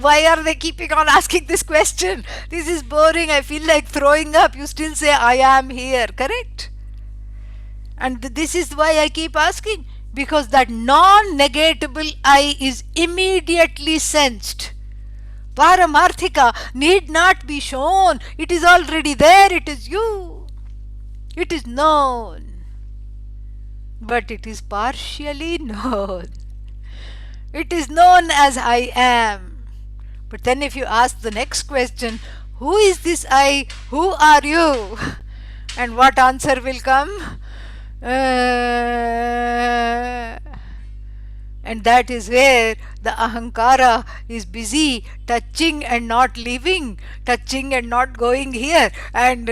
S1: why are they keeping on asking this question? This is boring, I feel like throwing up. You still say, I am here, correct? And this is why I keep asking, because that non-negatable I is immediately sensed. Paramarthika need not be shown. It is already there. It is you. It is known. But it is partially known. It is known as I am. But then if you ask the next question, who is this I? Who are you? And what answer will come? And that is where the ahankara is busy touching and not leaving, touching and not going here, and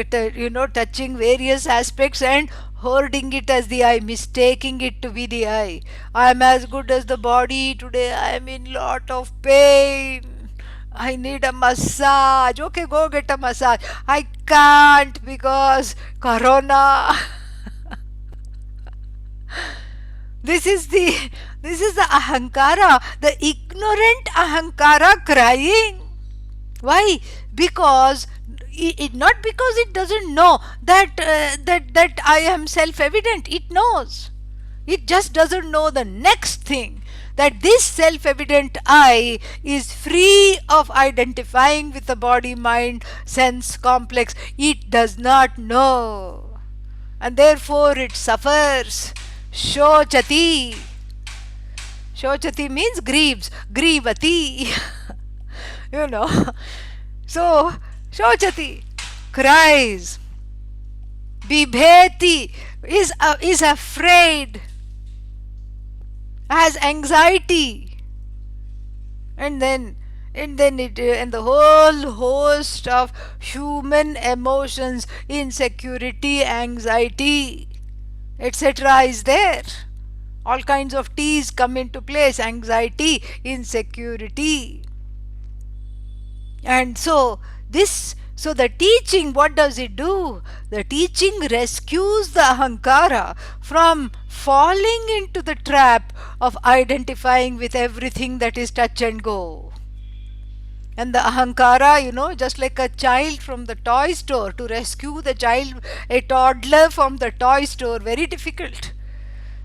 S1: touching various aspects and hoarding it as the I, mistaking it to be the I. I am as good as the body. Today I am in lot of pain. I need a massage. Okay, go get a massage. I can't because corona. This is the ahankara, the ignorant ahankara crying. Why? Because not because it doesn't know that I am self-evident. It knows. It just doesn't know the next thing, that this self-evident I is free of identifying with the body, mind, sense complex. It does not know, and therefore it suffers. Shochati. Shochati means grieves. Grivati. you know. So, shochati, cries. Bibheti is afraid, has anxiety. And then the whole host of human emotions, insecurity, anxiety, etc. is there. All kinds of T's come into place: anxiety, insecurity. And so the teaching, what does it do? The teaching rescues the ahankara from falling into the trap of identifying with everything that is touch and go. And the ahankara, just like a child from the toy store, to rescue the child, a toddler from the toy store, very difficult.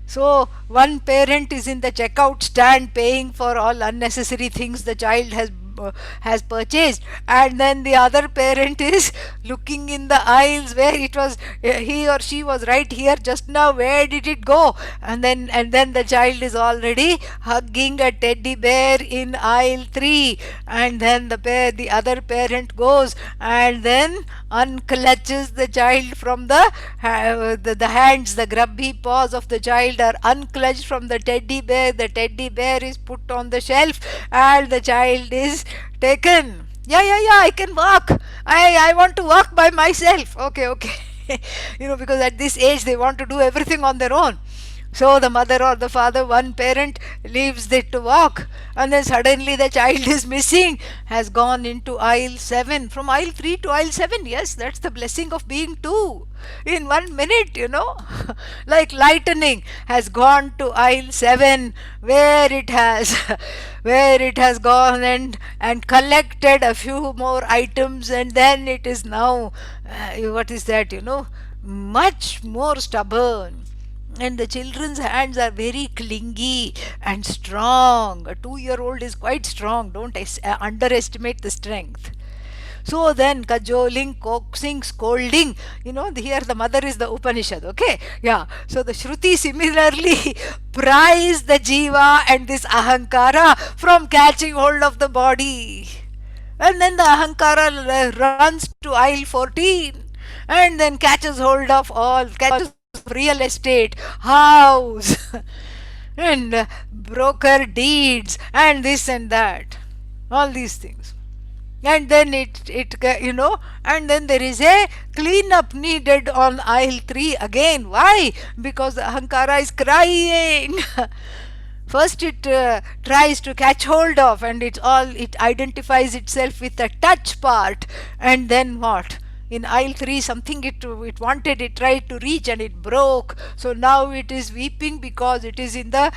S1: So one parent is in the checkout stand paying for all unnecessary things the child has purchased, and then the other parent is looking in the aisles where it was, he or she was right here just now, where did it go? And then the child is already hugging a teddy bear in aisle 3, and then the other parent goes and then unclutches the child from the hands. The grubby paws of the child are unclutched from the teddy bear. The teddy bear is put on the shelf and the child is taken. Yeah, I can walk. I want to walk by myself. Okay. Because at this age they want to do everything on their own. So the mother or the father, one parent, leaves it to walk, and then suddenly the child is missing, has gone into aisle 7, from aisle 3 to aisle 7. Yes, that's the blessing of being two. In 1 minute, like lightning, has gone to aisle 7, where it has gone and collected a few more items, and then it is now, much more stubborn. And the children's hands are very clingy and strong. A 2-year-old is quite strong. Don't underestimate the strength. So then, cajoling, coaxing, scolding, here the mother is the Upanishad, okay? Yeah. So the Shruti similarly pries the jiva and this ahankara from catching hold of the body. And then the ahankara runs to aisle 14 and then catches real estate, house, and broker deeds, and this and that, all these things. And then and then there is a cleanup needed on aisle 3 again. Why? Because the ahankara is crying. First it tries to catch hold of, and it identifies itself with the touch part, and then what? In aisle 3, something it wanted, it tried to reach and it broke. So now it is weeping because it is in the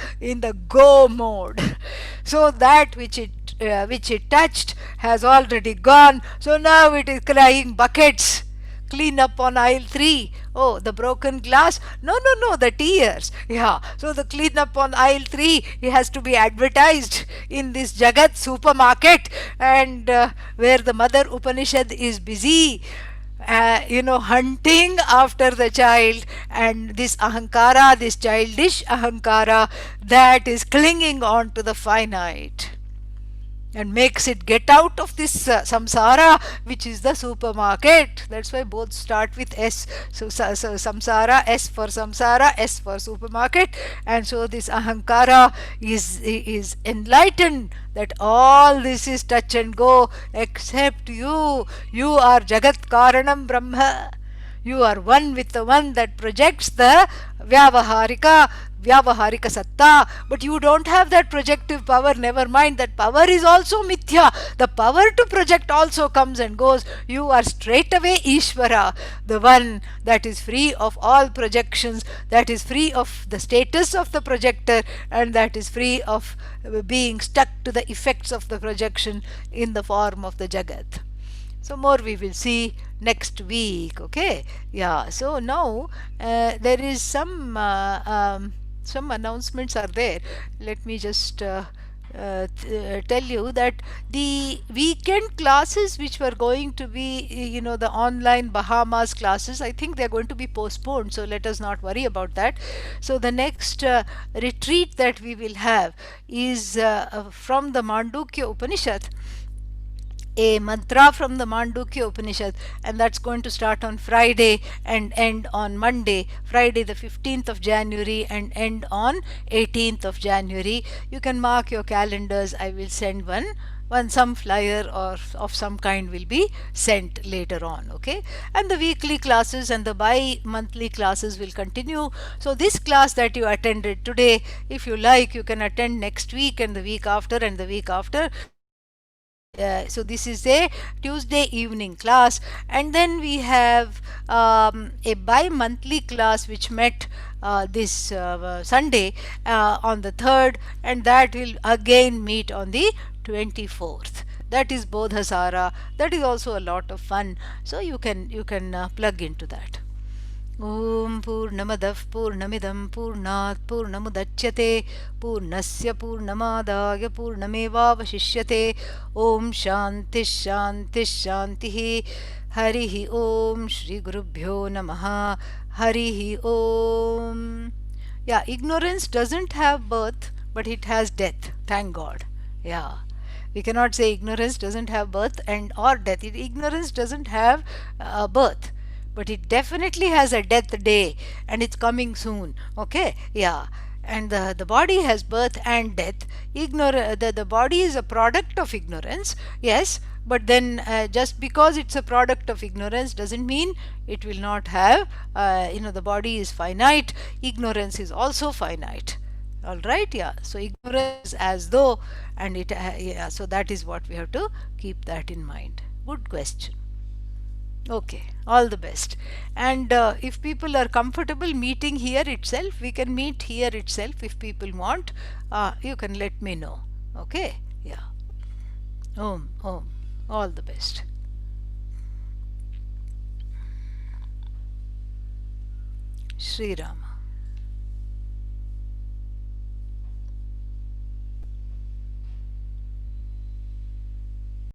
S1: go mode. So that which it touched has already gone. So now it is crying buckets. Clean up on aisle 3. Oh, the broken glass? No, the tears. Yeah. So the clean up on aisle 3, it has to be advertised in this Jagat supermarket, and where the mother Upanishad is busy hunting after the child, and this ahankara, this childish ahankara, that is clinging on to the finite. and makes it get out of this samsara, which is the supermarket. That's why both start with S. So samsara, S for samsara, S for supermarket. And so this ahankara is enlightened that all this is touch and go except you. You are Jagat Karanam Brahma. You are one with the one that projects the Vyavaharika Satta, but you don't have that projective power. Never mind, that power is also Mithya. The power to project also comes and goes. You are straightaway Ishvara, the one that is free of all projections, that is free of the status of the projector, and that is free of being stuck to the effects of the projection in the form of the Jagat. So more we will see next week. Okay, yeah. So now there is some announcements are there. Let me just tell you that the weekend classes which were going to be, the online Bahamas classes, I think they're going to be postponed, so let us not worry about that. So the next retreat that we will have is from the Mandukya Upanishad, a mantra from the Mandukya Upanishad, and that's going to start on Friday and end on Monday. Friday the 15th of January and end on 18th of January. You can mark your calendars. I will send some flyer or of some kind will be sent later on. Okay, and the weekly classes and the bi-monthly classes will continue. So this class that you attended today, if you like, you can attend next week and the week after and the week after. So this is a Tuesday evening class, and then we have a bi-monthly class which met this Sunday on the 3rd, and that will again meet on the 24th. That is Bodhasara. That is also a lot of fun, so you can plug into that. ॐ पूर्णमदः पूर्णमिदं पूर्णात् पूर्णमुदच्यते पूर्णस्य पूर्णमादाय पूर्णमेवावशिष्यते ॐ शान्तिः शान्तिः शान्तिः हरिः ॐ श्रीगुरुभ्यो नमः हरिः ॐ. Yeah, ignorance doesn't have birth, but it has death. Thank God. Yeah, we cannot say ignorance doesn't have birth and or death. Ignorance doesn't have birth, but it definitely has a death day, and it's coming soon. Okay, yeah. And the body has birth and death. The body is a product of ignorance, yes, but then just because it's a product of ignorance doesn't mean it will not have, the body is finite, ignorance is also finite. All right, yeah. So ignorance as though, and it, yeah, so that is what we have to keep that in mind. Good question. Okay, all the best. And if people are comfortable meeting here itself, we can meet here itself. If people want, you can let me know. Okay, yeah. Om, all the best. Shri Ram.